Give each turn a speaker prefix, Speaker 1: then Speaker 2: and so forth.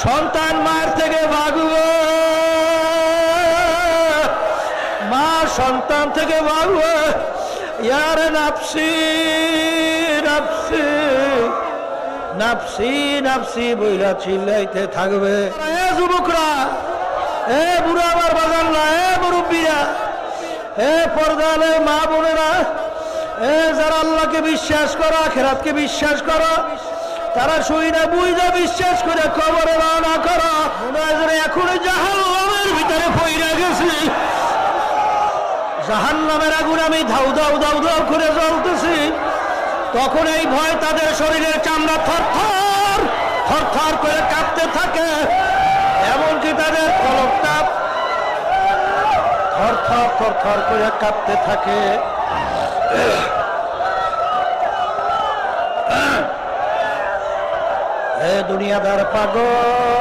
Speaker 1: সন্তান মায়ের থেকে ভাগবে, মা সন্তান থেকে ভাগবে। ইয়ারে নাফসি নাফসি নাফসি নাফসি বইলা চিল্লাইতে থাকবে। এ যুবকরা, এ বুড়া আমার বাজাররা, এ মুরব্বীরা, এ পর্দালে মা বোনেরা, এ যারা আল্লাহকে বিশ্বাস করো, আখিরাতকে বিশ্বাস করো, তারা শুইনা বুঝা বিশ্বাস করে কবরে রওনা করো। মনে হয় এখন জাহান্নামের ভিতরে পইরা গেছি, জাহান্নামের আগুন আমি ধাউ ধাউ ধাউ ধাউ করে জ্বলতেছি। তখন এই ভয় তাদের শরীরের চামড়া থরথর থরথর করে কাঁপতে থাকে, এমনকি তাদের কলকটা থরথর থরথর করে কাঁপতে থাকে। এ দুনিয়াদার পাগল,